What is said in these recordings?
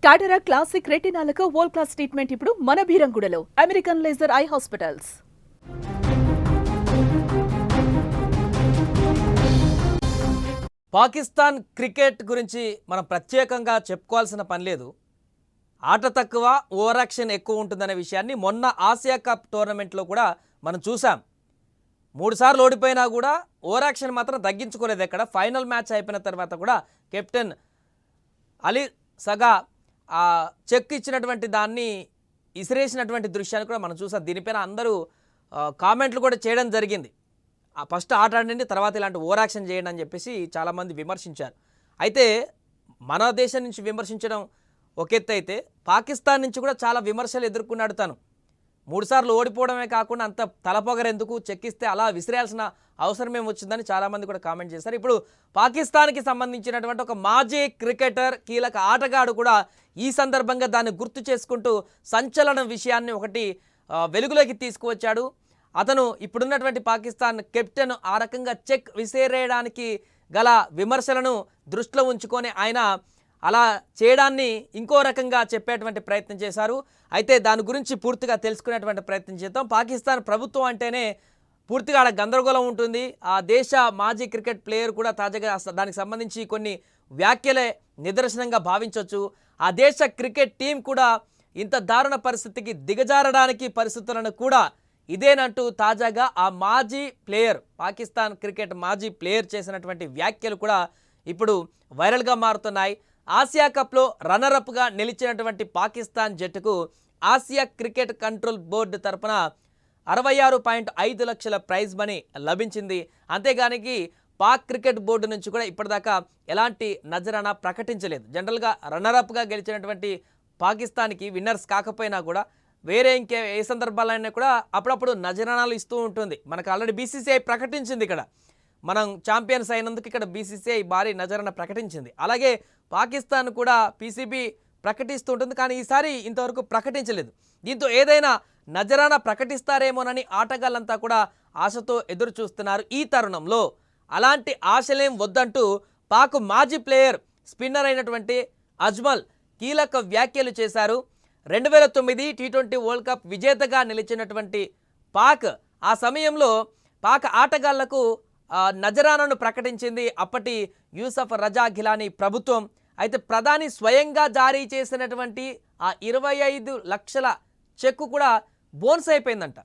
టాటరా classic రెటినాలకు world class treatment ఇప్పుడు మన భీరంగూడలో American laser eye hospitals. Pakistan cricket గురించి మనం ప్రత్యేకంగా చెప్పుకోవాల్సిన పని లేదు. ఆట తక్కువ, ఓవర్ యాక్షన్ ఎక్కువ ఉంటుందనే విషయాన్ని మొన్న ఆసియా కప్ టోర్నమెంట్లో కూడా మనం చూసాం. 3 సార్లు ఓడిపోయినా కూడా ఓవర్ యాక్షన్ మాత్రం తగ్గించుకోలేదు. ఎక్కడ ఫైనల్ మ్యాచ్ అయిపోయిన తర్వాత కూడా కెప్టెన్ అలీ సగా ఆ చెక్ ఇచ్చినటువంటి దాన్ని ఇసిరేసినటువంటి దృశ్యాన్ని కూడా మనం చూసాం. దీనిపైన అందరూ కామెంట్లు కూడా చేయడం జరిగింది. ఫస్ట్ ఆట ఆడండి, తర్వాత ఇలాంటి ఓవర్ యాక్షన్ చేయండి అని చెప్పేసి చాలామంది విమర్శించారు. అయితే మన దేశం నుంచి విమర్శించడం ఒక ఎత్తు అయితే, పాకిస్తాన్ నుంచి కూడా చాలా విమర్శలు ఎదుర్కొన్నాడు తను. 3 సార్లు ఓడిపోవడమే కాకుండా అంత తలపొగరెందుకు, చెక్కిస్తే అలా విసిరేయాల్సిన అవసరమేం వచ్చిందని చాలామంది కూడా కామెంట్ చేశారు. ఇప్పుడు పాకిస్తాన్కి సంబంధించినటువంటి ఒక మాజీ క్రికెటర్, కీలక ఆటగాడు కూడా ఈ సందర్భంగా దాన్ని గుర్తు చేసుకుంటూ సంచలన విషయాన్ని ఒకటి వెలుగులోకి తీసుకువచ్చాడు. అతను ఇప్పుడున్నటువంటి పాకిస్తాన్ కెప్టెన్ ఆ రకంగా చెక్ విసిరేయడానికి గల విమర్శలను దృష్టిలో ఉంచుకొని ఆయన అలా చేయడాన్ని ఇంకో రకంగా చెప్పేటువంటి ప్రయత్నం చేశారు. అయితే దాని గురించి పూర్తిగా తెలుసుకునేటువంటి ప్రయత్నం చేద్దాం. పాకిస్తాన్ ప్రభుత్వం అంటేనే పూర్తిగా ఆడ గందరగోళం ఉంటుంది. ఆ దేశ మాజీ క్రికెట్ ప్లేయర్ కూడా తాజాగా దానికి సంబంధించి కొన్ని వ్యాఖ్యలే నిదర్శనంగా భావించవచ్చు. ఆ దేశ క్రికెట్ టీం కూడా ఇంత దారుణ పరిస్థితికి దిగజారడానికి పరిస్థితులను కూడా ఇదేనంటూ తాజాగా ఆ మాజీ ప్లేయర్, పాకిస్తాన్ క్రికెట్ మాజీ ప్లేయర్ చేసినటువంటి వ్యాఖ్యలు కూడా ఇప్పుడు వైరల్గా మారుతున్నాయి. ఆసియా కప్లో రన్నరప్గా నిలిచినటువంటి పాకిస్తాన్ జట్టుకు ఆసియా క్రికెట్ కంట్రోల్ బోర్డు తరపున 66.5 లక్షల ప్రైజ్ మనీ లభించింది. అంతేగానికి పాక్ క్రికెట్ బోర్డు నుంచి కూడా ఇప్పటిదాకా ఎలాంటి నజరానా ప్రకటించలేదు. జనరల్గా రన్నరప్గా గెలిచినటువంటి పాకిస్తాన్కి విన్నర్స్ కాకపోయినా కూడా వేరే ఏ సందర్భాలైనా కూడా అప్పుడప్పుడు నజరానాలు ఇస్తూ ఉంటుంది. మనకు ఆల్రెడీ బీసీసీఐ ప్రకటించింది. ఇక్కడ మనం ఛాంపియన్స్ అయినందుకు ఇక్కడ బీసీసీఐ భారీ నజరానా ప్రకటించింది. అలాగే పాకిస్తాన్ కూడా పీసీబీ ప్రకటిస్తూ ఉంటుంది, కానీ ఈసారి ఇంతవరకు ప్రకటించలేదు. దీంతో ఏదైనా నజరానా ప్రకటిస్తారేమోనని ఆటగాళ్ళంతా కూడా ఆశతో ఎదురు చూస్తున్నారు. ఈ తరుణంలో అలాంటి ఆశలేం వద్దంటూ పాక్ మాజీ ప్లేయర్, స్పిన్నర్ అయినటువంటి అజ్మల్ కీలక వ్యాఖ్యలు చేశారు. 2009 టీ20 వరల్డ్ కప్ విజేతగా నిలిచినటువంటి పాక్ ఆ సమయంలో పాక్ ఆటగాళ్లకు నజరానాను ప్రకటించింది అప్పటి యూసఫ్ రజా గిలానీ ప్రభుత్వం. అయితే ప్రధాని స్వయంగా జారీ చేసినటువంటి ఆ 25 లక్షల చెక్కు కూడా బోనస్ అయిపోయిందంట.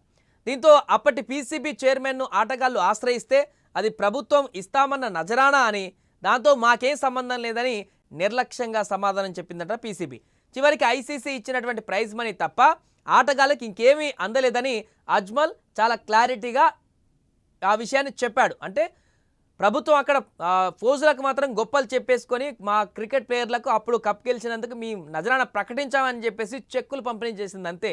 దీంతో అప్పటి పీసీబీ చైర్మన్ను ఆటగాళ్లు ఆశ్రయిస్తే అది ప్రభుత్వం ఇస్తామన్న నజరానా అని, దాంతో మాకేం సంబంధం లేదని నిర్లక్ష్యంగా సమాధానం చెప్పిందట పీసీబీ. చివరికి ఐసీసీ ఇచ్చినటువంటి ప్రైజ్ మనీ తప్ప ఆటగాళ్ళకి ఇంకేమీ అందలేదని అజ్మల్ చాలా క్లారిటీగా ఆ విషయాన్ని చెప్పాడు. అంటే ప్రభుత్వం అక్కడ ఫోజులకు మాత్రం గొప్పలు చెప్పేసుకొని మా క్రికెట్ ప్లేయర్లకు అప్పుడు కప్ గెలిచినందుకు మీ నజరానా ప్రకటించామని చెప్పేసి చెక్కులు పంపిణీ చేసింది, అంతే.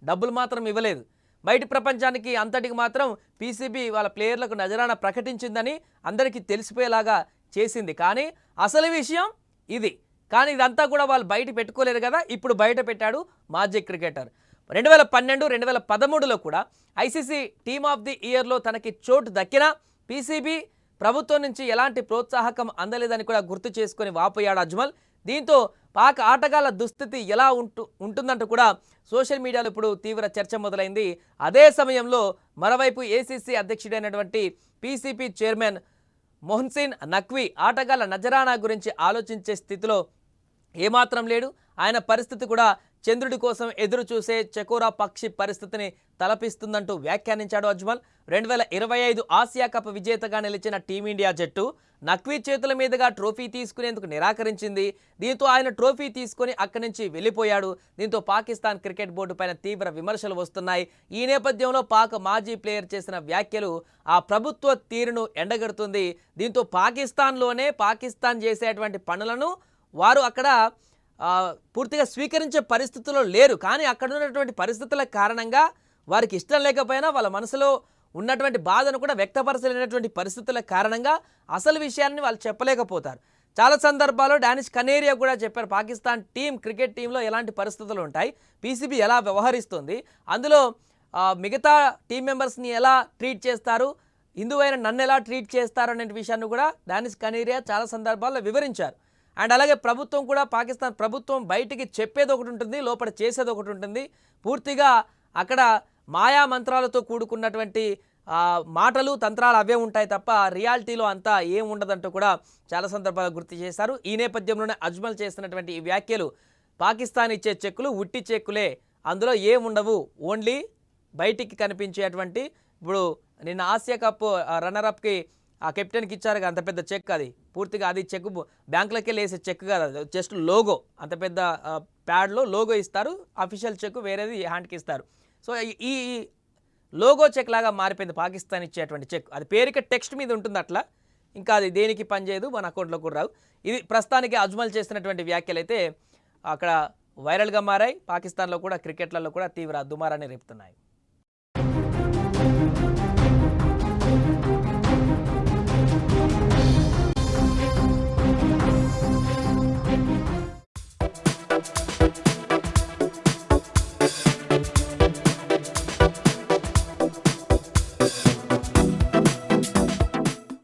డబ్బులు మాత్రం ఇవ్వలేదు. బయటి ప్రపంచానికి అంతటికి మాత్రం పీసీబీ వాళ్ళ ప్లేయర్లకు నజరానా ప్రకటించిందని అందరికీ తెలిసిపోయేలాగా చేసింది. కానీ అసలు విషయం ఇది. కానీ ఇదంతా కూడా వాళ్ళు బయట పెట్టుకోలేరు కదా, ఇప్పుడు బయట పెట్టాడు మాజీ క్రికెటర్. 2012, 2013లో కూడా ఐసీసీ టీమ్ ఆఫ్ ది ఇయర్లో తనకి చోటు దక్కినా పీసీబీ ప్రభుత్వం నుంచి ఎలాంటి ప్రోత్సాహకం అందలేదని కూడా గుర్తు చేసుకొని వాపోయాడు అజ్మల్. దీంతో పాక్ ఆటగాళ్ల దుస్థితి ఎలా ఉంటుందంటూ కూడా సోషల్ మీడియాలో ఇప్పుడు తీవ్ర చర్చ మొదలైంది. అదే సమయంలో మరోవైపు ఏసీసీ అధ్యక్షుడైనటువంటి పీసీబీ చైర్మన్ మొహసిన్ నఖ్వీ ఆటగాళ్ల నజరానా గురించి ఆలోచించే స్థితిలో ఏమాత్రం లేడు. ఆయన పరిస్థితి కూడా చంద్రుడి కోసం ఎదురు చూసే చకోరా పక్షి పరిస్థితిని తలపిస్తుందంటూ వ్యాఖ్యానించాడు అజ్మల్. 2025 ఆసియా కప్ విజేతగా నిలిచిన టీమిండియా జట్టు నఖ్వీ చేతుల మీదుగా ట్రోఫీ తీసుకునేందుకు నిరాకరించింది. దీంతో ఆయన ట్రోఫీ తీసుకొని అక్కడి నుంచి వెళ్ళిపోయాడు. దీంతో పాకిస్తాన్ క్రికెట్ బోర్డు పైన తీవ్ర విమర్శలు వస్తున్నాయి. ఈ నేపథ్యంలో పాక్ మాజీ ప్లేయర్ చేసిన వ్యాఖ్యలు ఆ ప్రభుత్వ తీరును ఎండగడుతుంది. దీంతో పాకిస్తాన్లోనే పాకిస్తాన్ చేసేటువంటి పనులను వారు అక్కడ పూర్తిగా స్వీకరించే పరిస్థితుల్లో లేరు. కానీ అక్కడ ఉన్నటువంటి పరిస్థితుల కారణంగా వారికి ఇష్టం లేకపోయినా వాళ్ళ మనసులో ఉన్నటువంటి బాధను కూడా వ్యక్తపరచలేనటువంటి పరిస్థితుల కారణంగా అసలు విషయాన్ని వాళ్ళు చెప్పలేకపోతారు. చాలా సందర్భాల్లో డానిష్ కనేరియా కూడా చెప్పారు, పాకిస్తాన్ క్రికెట్ టీంలో ఎలాంటి పరిస్థితులు ఉంటాయి, పీసీబీ ఎలా వ్యవహరిస్తుంది, అందులో మిగతా టీం మెంబర్స్ని ఎలా ట్రీట్ చేస్తారు, హిందువైన నన్ను ఎలా ట్రీట్ చేస్తారు అనే విషయాన్ని కూడా డానిష్ కనేరియా చాలా సందర్భాల్లో వివరించారు. అండ్ అలాగే ప్రభుత్వం కూడా పాకిస్తాన్ ప్రభుత్వం బయటికి చెప్పేది ఒకటి ఉంటుంది, లోపల చేసేది ఒకటి ఉంటుంది. పూర్తిగా అక్కడ మాయా మంత్రాలతో కూడుకున్నటువంటి మాటలు తంత్రాలు అవే ఉంటాయి తప్ప రియాలిటీలో అంతా ఏం ఉండదంటూ కూడా చాలా సందర్భాలు గుర్తు చేశారు. ఈ నేపథ్యంలోనే అజ్మల్ చేస్తున్నటువంటి ఈ వ్యాఖ్యలు పాకిస్తాన్ ఇచ్చే చెక్కులు ఉట్టి చెక్కులే, అందులో ఏముండవు, ఓన్లీ బయటికి కనిపించేటువంటి ఇప్పుడు నిన్న ఆసియా కప్ రన్నరప్కి ఆ కెప్టెన్కి ఇచ్చారు అంత పెద్ద చెక్, అది పూర్తిగా అది చెక్ బ్యాంకులకి వెళ్ళి వేసే చెక్ కాదు, అది జస్ట్ లోగో, అంత పెద్ద ప్యాడ్లో లోగో ఇస్తారు, అఫీషియల్ చెక్ వేరేది హ్యాండ్కి ఇస్తారు. సో ఈ లోగో చెక్ లాగా మారిపోయింది పాకిస్తాన్ ఇచ్చేటువంటి చెక్, అది పేరుకే టెక్స్ట్ మీద ఉంటుంది అట్లా, ఇంకా అది దేనికి పనిచేయదు, మన అకౌంట్లో కూడా రావు. ఇది ప్రస్తుతానికి అజ్మల్ చేస్తున్నటువంటి వ్యాఖ్యలు అయితే అక్కడ వైరల్గా మారాయి, పాకిస్తాన్లో కూడా క్రికెట్లలో కూడా తీవ్ర దుమారాన్ని రేపుతున్నాయి.